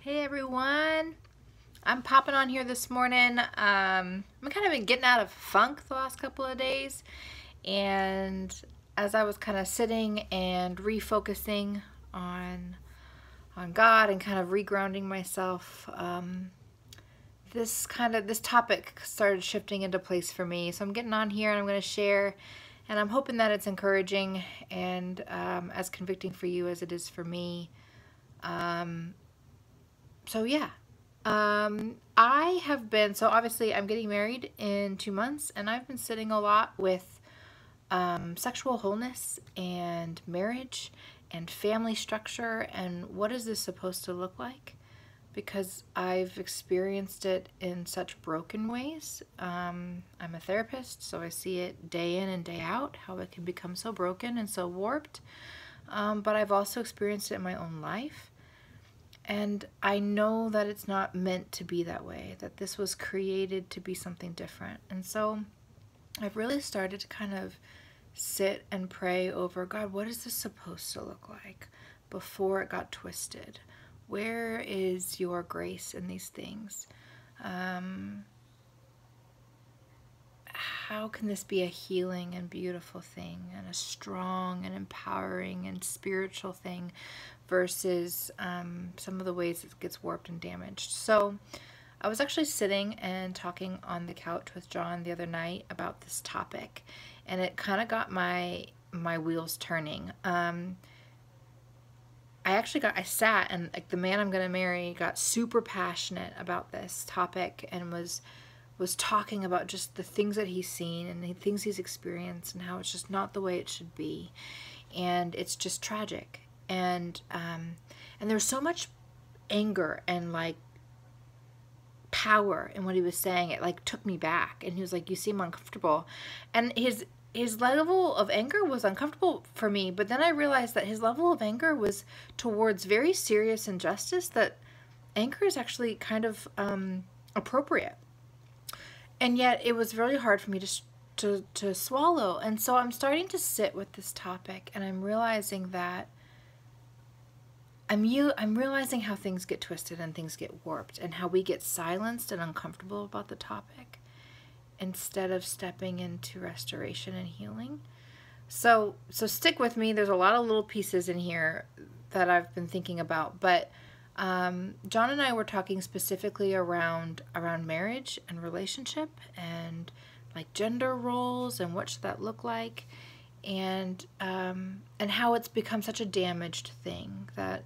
Hey everyone, I'm popping on here this morning. I'm kind of been getting out of funk the last couple of days, and as I was kind of sitting and refocusing on God and kind of regrounding myself, this topic started shifting into place for me. So I'm getting on here and I'm going to share, and I'm hoping that it's encouraging and as convicting for you as it is for me. So yeah, I have been, so obviously I'm getting married in 2 months, and I've been sitting a lot with sexual wholeness and marriage and family structure and what is this supposed to look like? Because I've experienced it in such broken ways. I'm a therapist, so I see it day in and day out, how it can become so broken and so warped. But I've also experienced it in my own life. And I know that it's not meant to be that way, that this was created to be something different. And so I've really started to kind of sit and pray over, God, what is this supposed to look like before it got twisted? Where is your grace in these things? How can this be a healing and beautiful thing and a strong and empowering and spiritual thing versus some of the ways it gets warped and damaged? So I was actually sitting and talking on the couch with John the other night about this topic, and it kind of got my wheels turning. I sat and like the man I'm going to marry got super passionate about this topic and was talking about just the things that he's seen and the things he's experienced and how it's just not the way it should be, and it's just tragic. And there's so much anger and like power in what he was saying. It like took me back, and he was like, "You seem uncomfortable," and his level of anger was uncomfortable for me. But then I realized that his level of anger was towards very serious injustice. That anger is actually kind of appropriate. And yet it was really hard for me to swallow. And so I'm starting to sit with this topic, and I'm realizing that I'm realizing how things get twisted and things get warped, and how we get silenced and uncomfortable about the topic instead of stepping into restoration and healing. So stick with me. There's a lot of little pieces in here that I've been thinking about, but John and I were talking specifically around marriage and relationship and like gender roles and what should that look like, and how it's become such a damaged thing that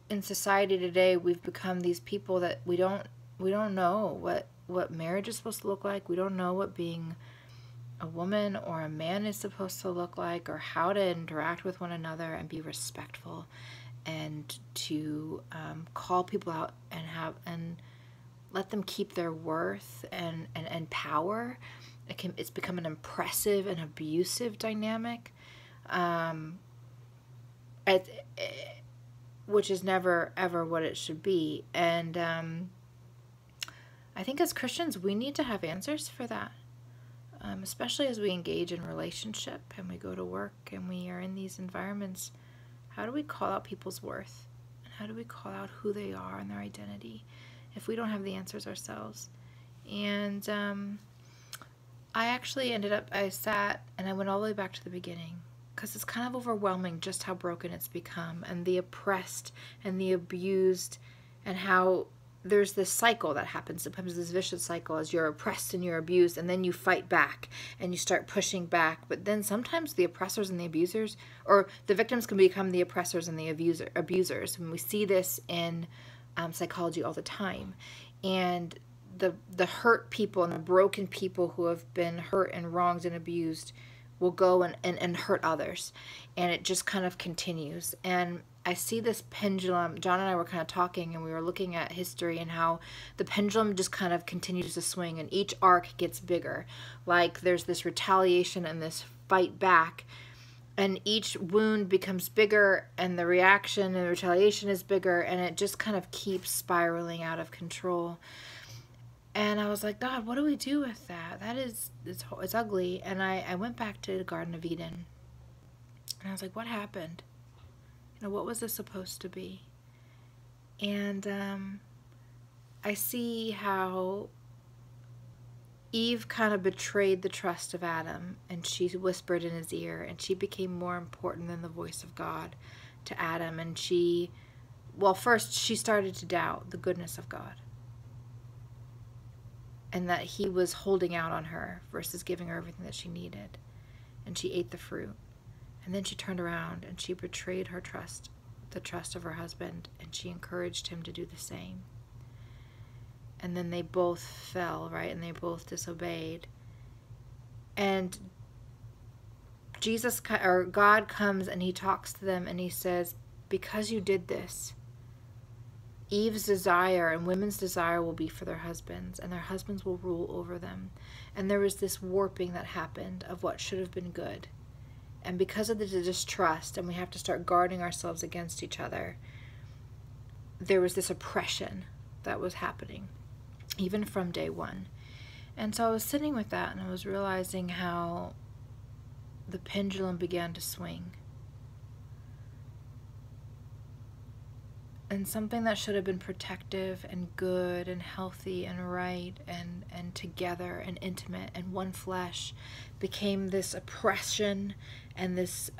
in society today we've become these people that we don't know what marriage is supposed to look like. We don't know what being a woman or a man is supposed to look like, or how to interact with one another and be respectful, and to call people out and let them keep their worth and power. It's become an impressive and abusive dynamic, which is never ever what it should be. And I think as Christians we need to have answers for that, especially as we engage in relationship and we go to work and we are in these environments. How do we call out people's worth? And how do we call out who they are and their identity if we don't have the answers ourselves? And I sat and I went all the way back to the beginning, because it's kind of overwhelming just how broken it's become, and the oppressed and the abused, and how there's this cycle that happens. Sometimes this vicious cycle as you're oppressed and you're abused, and then you fight back and you start pushing back. But then sometimes the oppressors and the abusers, or the victims, can become the oppressors and the abusers. And we see this in psychology all the time. And the hurt people and the broken people who have been hurt and wronged and abused will go and hurt others. And it just kind of continues. And I see this pendulum. John and I were kind of talking, and we were looking at history and how the pendulum just kind of continues to swing, and each arc gets bigger. Like there's this retaliation and this fight back, and each wound becomes bigger, and the reaction and the retaliation is bigger, and it just kind of keeps spiraling out of control. And I was like, God, what do we do with that? It's ugly. And I went back to the Garden of Eden, and I was like, what happened? What was this supposed to be? And I see how Eve kind of betrayed the trust of Adam, and she whispered in his ear, and she became more important than the voice of God to Adam. And first she started to doubt the goodness of God, and that he was holding out on her versus giving her everything that she needed. And she ate the fruit. And then she turned around and she betrayed her trust, the trust of her husband, and she encouraged him to do the same. And then they both fell, right? And they both disobeyed. And God comes and he talks to them and he says, because you did this, Eve's desire and women's desire will be for their husbands, and their husbands will rule over them. And there was this warping that happened of what should have been good. And because of the distrust, and we have to start guarding ourselves against each other, there was this oppression that was happening, even from day one. And so I was sitting with that, and I was realizing how the pendulum began to swing. And something that should have been protective and good and healthy and right and together and intimate and one flesh became this oppression and this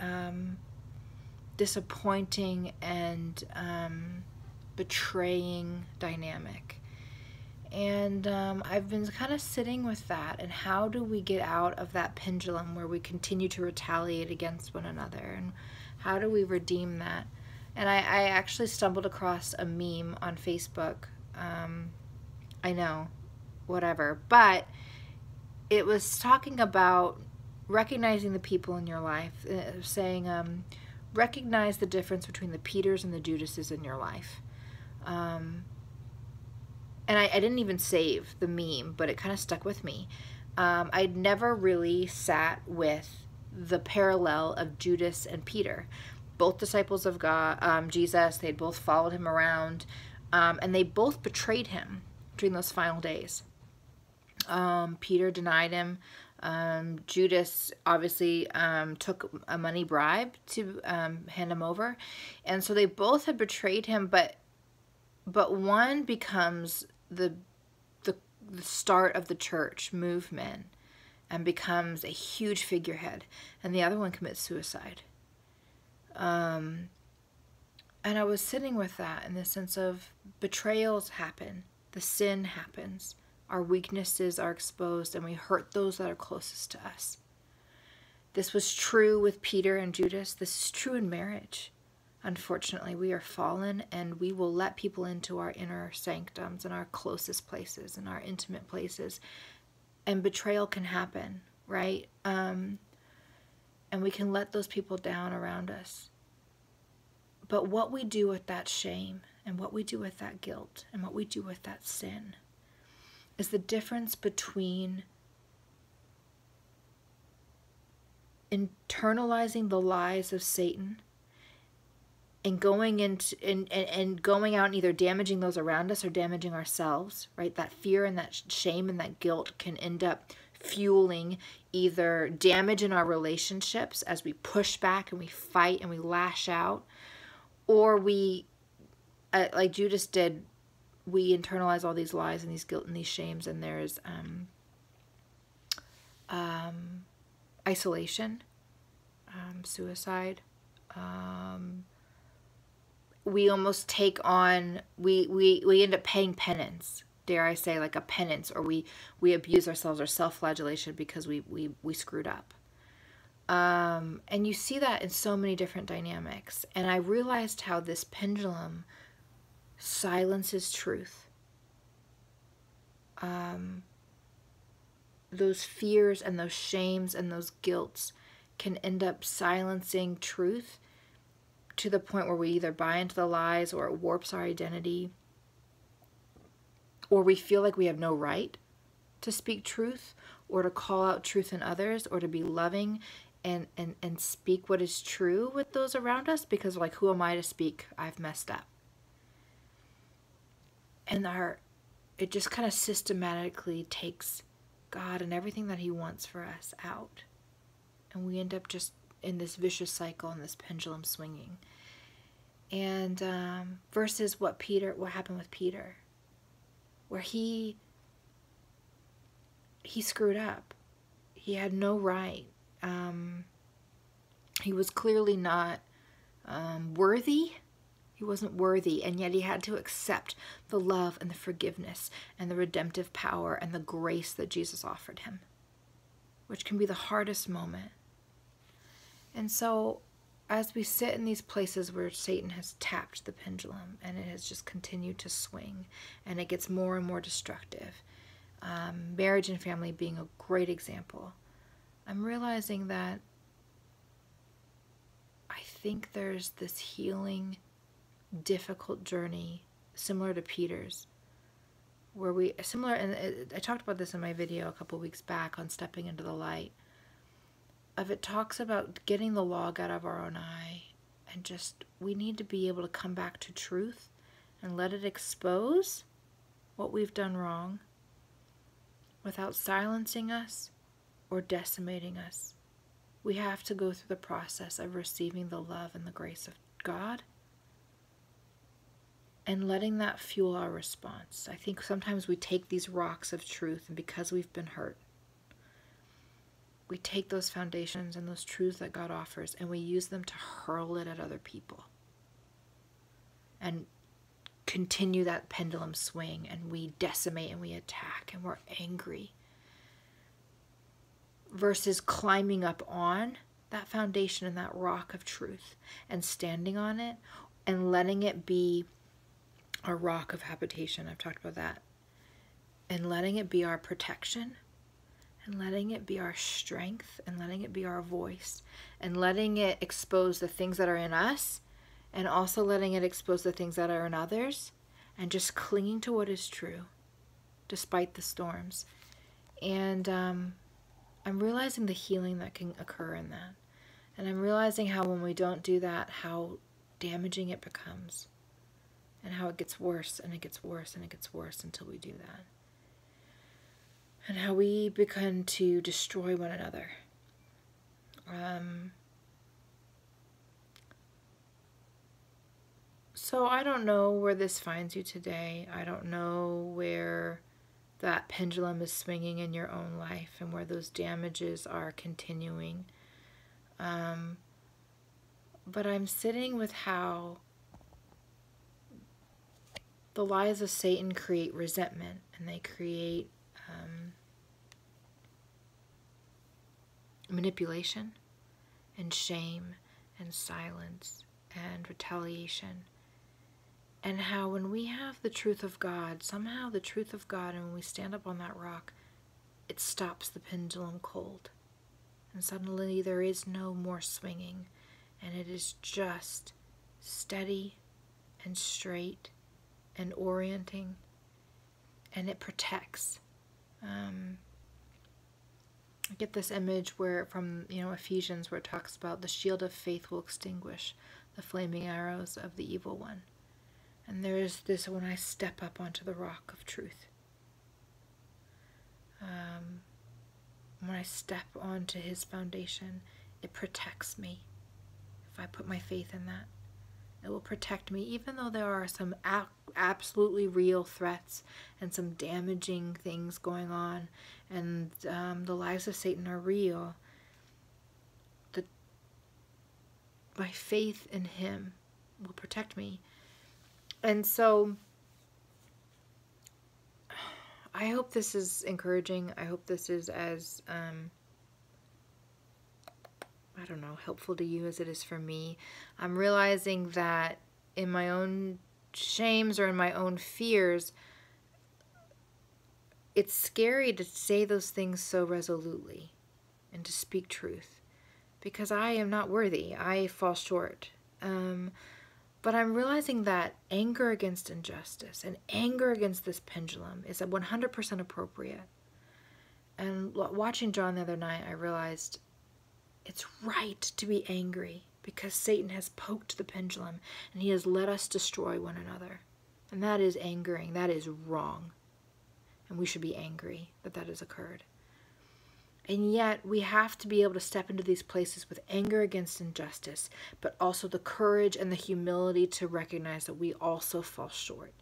disappointing and betraying dynamic. And I've been kind of sitting with that, and how do we get out of that pendulum where we continue to retaliate against one another, and how do we redeem that? And I actually stumbled across a meme on Facebook. I know, whatever. But it was talking about recognizing the people in your life, saying, recognize the difference between the Peters and the Judases in your life. And I didn't even save the meme, but it kind of stuck with me. I'd never really sat with the parallel of Judas and Peter. Both disciples of God, Jesus, they'd both followed him around, and they both betrayed him during those final days. Peter denied him. Judas obviously took a money bribe to hand him over. And so they both had betrayed him, but one becomes the start of the church movement and becomes a huge figurehead, and the other one commits suicide. And I was sitting with that in the sense of betrayals happen, the sin happens, our weaknesses are exposed, and we hurt those that are closest to us. This was true with Peter and Judas. This is true in marriage. Unfortunately, we are fallen, and we will let people into our inner sanctums and our closest places and our intimate places, and betrayal can happen, right? And we can let those people down around us. But what we do with that shame, and what we do with that guilt, and what we do with that sin is the difference between internalizing the lies of Satan and going into and going out and either damaging those around us or damaging ourselves, right? That fear and that shame and that guilt can end up fueling either damage in our relationships as we push back and we fight and we lash out, or we, like Judas did, we internalize all these lies and these guilt and these shames, and there's isolation, suicide. We almost take on, we end up paying penance, dare I say, like a penance, or we abuse ourselves, or self-flagellation because we screwed up. And you see that in so many different dynamics. And I realized how this pendulum silences truth. Those fears and those shames and those guilts can end up silencing truth to the point where we either buy into the lies, or it warps our identity, or we feel like we have no right to speak truth, or to call out truth in others, or to be loving and speak what is true with those around us, because like, who am I to speak? I've messed up. And it just kind of systematically takes God and everything that he wants for us out. And we end up just in this vicious cycle and this pendulum swinging. And versus what happened with Peter, where he screwed up. He had no right. He was clearly not worthy. He wasn't worthy, and yet he had to accept the love and the forgiveness and the redemptive power and the grace that Jesus offered him, which can be the hardest moment. And so as we sit in these places where Satan has tapped the pendulum and it has just continued to swing and it gets more and more destructive, marriage and family being a great example, I'm realizing that I think there's this healing, difficult journey similar to Peter's, where and I talked about this in my video a couple weeks back on stepping into the light. It talks about getting the log out of our own eye, and just we need to be able to come back to truth and let it expose what we've done wrong without silencing us or decimating us. We have to go through the process of receiving the love and the grace of God and letting that fuel our response. I think sometimes we take these rocks of truth, and because we've been hurt, we take those foundations and those truths that God offers and we use them to hurl it at other people and continue that pendulum swing, and we decimate and we attack and we're angry, versus climbing up on that foundation and that rock of truth and standing on it and letting it be our rock of habitation. I've talked about that. And letting it be our protection, and letting it be our strength, and letting it be our voice, and letting it expose the things that are in us, and also letting it expose the things that are in others, and just clinging to what is true despite the storms. And I'm realizing the healing that can occur in that. And I'm realizing how when we don't do that, how damaging it becomes, and how it gets worse and it gets worse and it gets worse until we do that. And how we begin to destroy one another. So I don't know where this finds you today. I don't know where that pendulum is swinging in your own life and where those damages are continuing. But I'm sitting with how the lies of Satan create resentment, and they create manipulation and shame and silence and retaliation. And how when we have the truth of God, somehow the truth of God, and when we stand up on that rock, it stops the pendulum cold. And suddenly there is no more swinging, and it is just steady and straight and orienting, and it protects. I get this image from Ephesians, where it talks about the shield of faith will extinguish the flaming arrows of the evil one. And there is this, when I step up onto the rock of truth, when I step onto his foundation, it protects me. If I put my faith in that, it will protect me, even though there are some absolutely real threats and some damaging things going on, and the lies of Satan are real. My faith in him will protect me. And so I hope this is encouraging. I hope this is as helpful to you as it is for me. I'm realizing that in my own shames or in my own fears, it's scary to say those things so resolutely and to speak truth, because I am not worthy. I fall short. But I'm realizing that anger against injustice and anger against this pendulum is 100% appropriate. And watching John the other night, I realized it's right to be angry, because Satan has poked the pendulum and he has let us destroy one another. And that is angering. That is wrong. And we should be angry that that has occurred. And yet we have to be able to step into these places with anger against injustice, but also the courage and the humility to recognize that we also fall short,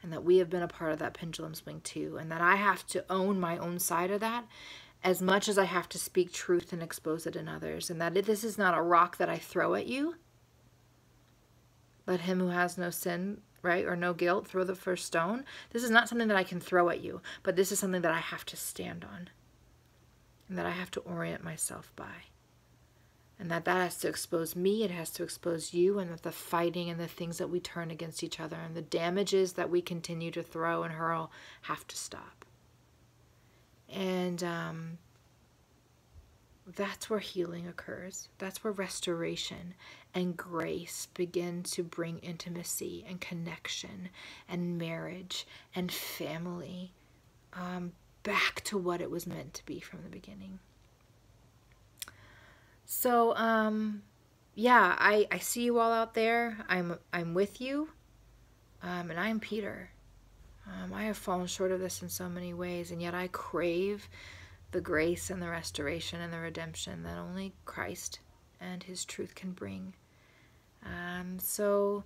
and that we have been a part of that pendulum swing too, and that I have to own my own side of that as much as I have to speak truth and expose it in others. And that this is not a rock that I throw at you. Let him who has no sin, right, or no guilt, throw the first stone. This is not something that I can throw at you, but this is something that I have to stand on, and that I have to orient myself by. And that has to expose me, it has to expose you, and that the fighting and the things that we turn against each other and the damages that we continue to throw and hurl have to stop. And that's where healing occurs. That's where restoration and grace begin to bring intimacy and connection and marriage and family back to what it was meant to be from the beginning. So, yeah, I see you all out there. I'm with you, and I'm Peter. I have fallen short of this in so many ways, and yet I crave the grace and the restoration and the redemption that only Christ and his truth can bring. So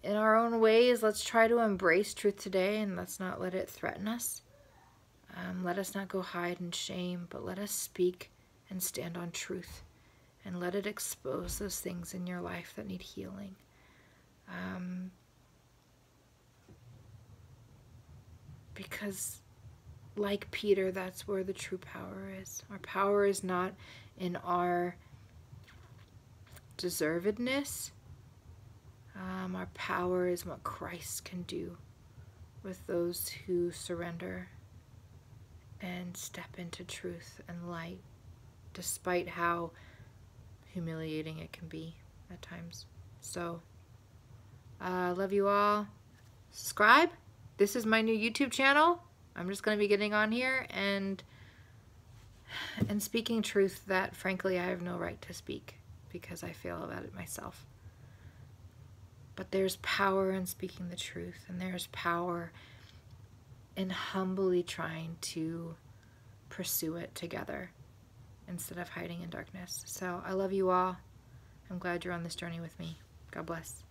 in our own ways, let's try to embrace truth today, and let's not let it threaten us. Let us not go hide in shame, but let us speak and stand on truth, and let it expose those things in your life that need healing. Because like Peter, that's where the true power is. Our power is not in our deservedness. Our power is what Christ can do with those who surrender and step into truth and light, despite how humiliating it can be at times. So, love you all. Subscribe. This is my new YouTube channel. I'm just going to be getting on here and speaking truth that, frankly, I have no right to speak because I fail at it myself. But there's power in speaking the truth, and there's power in humbly trying to pursue it together instead of hiding in darkness. So I love you all. I'm glad you're on this journey with me. God bless.